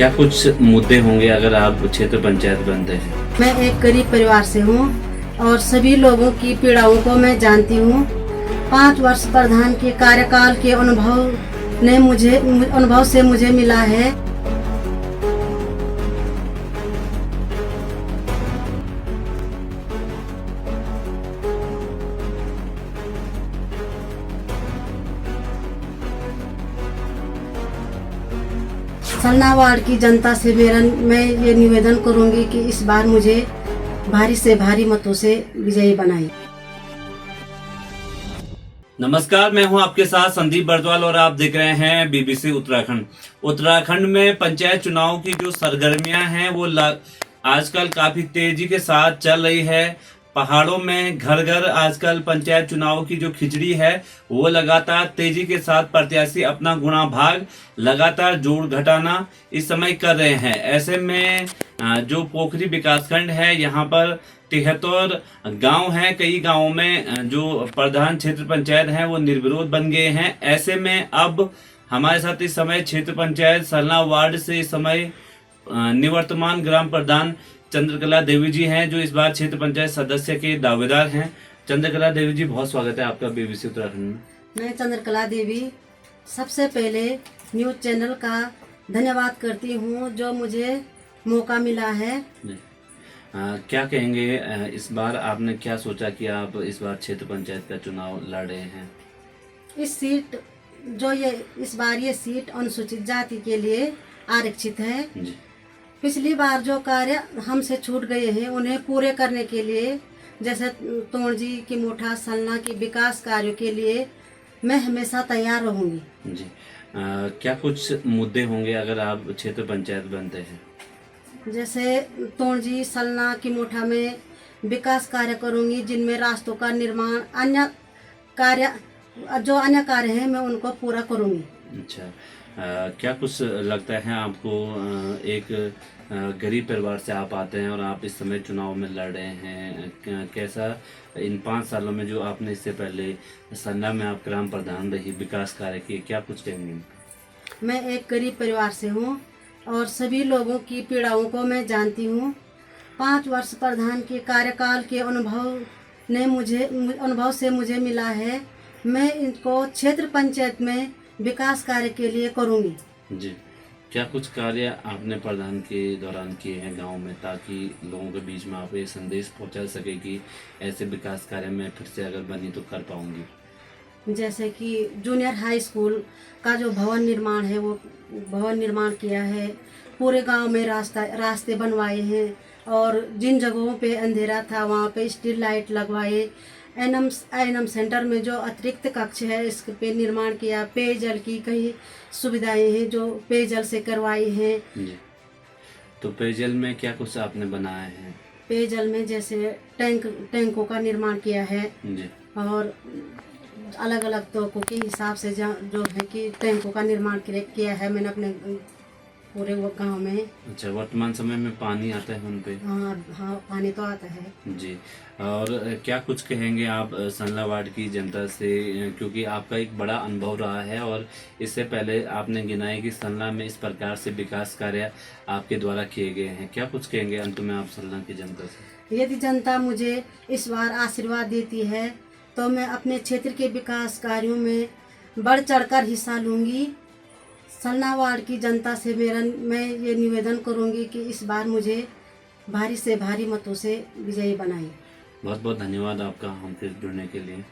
क्या कुछ मुद्दे होंगे अगर आप क्षेत्र पंचायत बनते हैं? मैं एक गरीब परिवार से हूँ और सभी लोगों की पीड़ाओं को मैं जानती हूँ। 5 वर्ष प्रधान के कार्यकाल के अनुभव से मुझे मिला है। सलना वार्ड की जनता से मैं ये निवेदन करूंगी कि इस बार मुझे भारी से भारी मतों से विजयी बनाए। नमस्कार, मैं हूं आपके साथ संदीप बरद्वाल और आप देख रहे हैं बीबीसी उत्तराखंड। उत्तराखंड में पंचायत चुनाव की जो सरगर्मियां हैं वो आजकल काफी तेजी के साथ चल रही है। पहाड़ों में घर घर आजकल पंचायत चुनाव की जो खिचड़ी है वो लगातार तेजी के साथ प्रत्याशी अपना गुणा भाग लगातार जोड़ घटाना इस समय कर रहे हैं। ऐसे में जो पोखरी विकासखंड है यहाँ पर 73 गांव हैं। कई गांवों में जो प्रधान क्षेत्र पंचायत हैं वो निर्विरोध बन गए हैं। ऐसे में अब हमारे साथ इस समय क्षेत्र पंचायत सलना वार्ड से इस समय निवर्तमान ग्राम प्रधान चंद्रकला देवी जी हैं, जो इस बार क्षेत्र पंचायत सदस्य के दावेदार हैं। चंद्रकला देवी जी, बहुत स्वागत है आपका बीबीसी उत्तराखंड में। मैं चंद्रकला देवी सबसे पहले न्यूज चैनल का धन्यवाद करती हूँ जो मुझे मौका मिला है। क्या कहेंगे, इस बार आपने क्या सोचा कि आप इस बार क्षेत्र पंचायत का चुनाव लड़ रहे हैं? इस बार ये सीट अनुसूचित जाति के लिए आरक्षित है जी। पिछली बार जो कार्य हमसे छूट गए हैं उन्हें पूरे करने के लिए, जैसे तोड़जी की मोठा सलना की विकास कार्यों के लिए मैं हमेशा तैयार रहूंगी जी। क्या कुछ मुद्दे होंगे अगर आप क्षेत्र पंचायत बनते हैं? जैसे तोड़जी सलना की मोठा में विकास कार्य करूंगी, जिनमें रास्तों का निर्माण, अन्य कार्य हैं मैं उनको पूरा करूंगी। अच्छा, क्या कुछ लगता है आपको, एक गरीब परिवार से आप आते हैं और आप इस समय चुनाव में लड़ रहे हैं, कैसा इन 5 सालों में जो आपने इससे पहले सन्ना में आप ग्राम प्रधान रही, विकास कार्य किए, क्या कुछ कहेंगे? मैं एक गरीब परिवार से हूँ और सभी लोगों की पीड़ाओं को मैं जानती हूँ। 5 वर्ष प्रधान के कार्यकाल के अनुभव से मुझे मिला है। मैं इनको क्षेत्र पंचायत में विकास कार्य के लिए करूंगी जी। क्या कुछ कार्य आपने प्रधान के दौरान किए हैं गांव में, ताकि लोगों के बीच में आप ये संदेश पहुंचा सके कि ऐसे विकास कार्य में फिर से अगर बनी तो कर पाऊंगी? जैसे कि जूनियर हाई स्कूल का जो भवन निर्माण है वो भवन निर्माण किया है, पूरे गांव में रास्ते बनवाए हैं और जिन जगहों पे अंधेरा था वहाँ पे स्ट्रीट लाइट लगवाए। एनएम सेंटर में जो अतिरिक्त कक्ष है इस पे निर्माण किया। पेयजल की कई सुविधाएं हैं जो पेयजल से करवाई हैं जी। तो पेयजल में क्या कुछ आपने बनाया है? पेयजल में जैसे टैंकों का निर्माण किया है जी। और अलग अलग तोकों के हिसाब से जो है कि टैंकों का निर्माण किया है मैंने अपने पूरे वो गांव में। अच्छा, वर्तमान समय में पानी आता है उन पे? हाँ, पानी तो आता है जी। और क्या कुछ कहेंगे आप सलना वार्ड की जनता से, क्योंकि आपका एक बड़ा अनुभव रहा है और इससे पहले आपने गिनाए कि सलना में इस प्रकार से विकास कार्य आपके द्वारा किए गए हैं। क्या कुछ कहेंगे अंत में आप सलना की जनता से? यदि जनता मुझे इस बार आशीर्वाद देती है तो मैं अपने क्षेत्र के विकास कार्यों में बढ़ चढ़कर हिस्सा लूंगी। सलना वार्ड की जनता से मैं ये निवेदन करूंगी कि इस बार मुझे भारी से भारी मतों से विजयी बनाए। बहुत बहुत धन्यवाद आपका हमसे जुड़ने के लिए।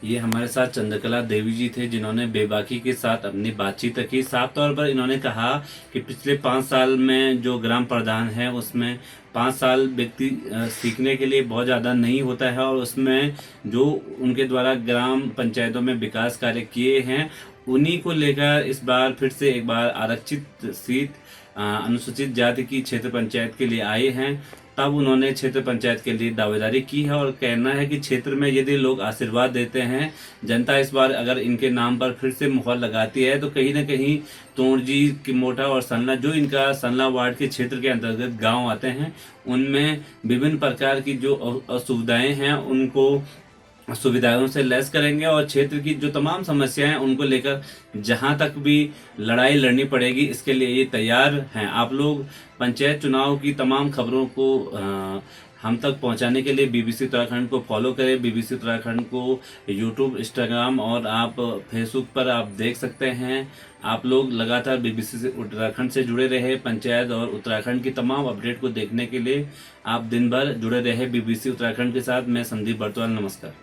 ये हमारे साथ चंद्रकला देवी जी थे, जिन्होंने बेबाकी के साथ अपनी बातचीत रखी। साफ तौर पर इन्होंने कहा कि पिछले 5 साल में जो ग्राम प्रधान है उसमें 5 साल व्यक्ति सीखने के लिए बहुत ज़्यादा नहीं होता है और उसमें जो उनके द्वारा ग्राम पंचायतों में विकास कार्य किए हैं उन्हीं को लेकर इस बार फिर से एक बार आरक्षित सीट अनुसूचित जाति की क्षेत्र पंचायत के लिए आए हैं। तब उन्होंने क्षेत्र पंचायत के लिए दावेदारी की है और कहना है कि क्षेत्र में यदि लोग आशीर्वाद देते हैं, जनता इस बार अगर इनके नाम पर फिर से मुहर लगाती है तो कहीं ना कहीं तोड़जी की मोठा और सलना, जो इनका सलना वार्ड के क्षेत्र के अंतर्गत गांव आते हैं, उनमें विभिन्न प्रकार की जो असुविधाएं हैं उनको सुविधाओं से लैस करेंगे और क्षेत्र की जो तमाम समस्याएं हैं उनको लेकर जहां तक भी लड़ाई लड़नी पड़ेगी इसके लिए ये तैयार हैं। आप लोग पंचायत चुनाव की तमाम खबरों को हम तक पहुंचाने के लिए बीबीसी उत्तराखंड को फॉलो करें। बीबीसी उत्तराखंड को यूट्यूब, इंस्टाग्राम और आप फेसबुक पर आप देख सकते हैं। आप लोग लगातार बीबीसी उत्तराखंड से जुड़े रहे। पंचायत और उत्तराखंड की तमाम अपडेट को देखने के लिए आप दिन भर जुड़े रहे बीबीसी उत्तराखंड के साथ। मैं संदीप बर्तवाल, नमस्कार।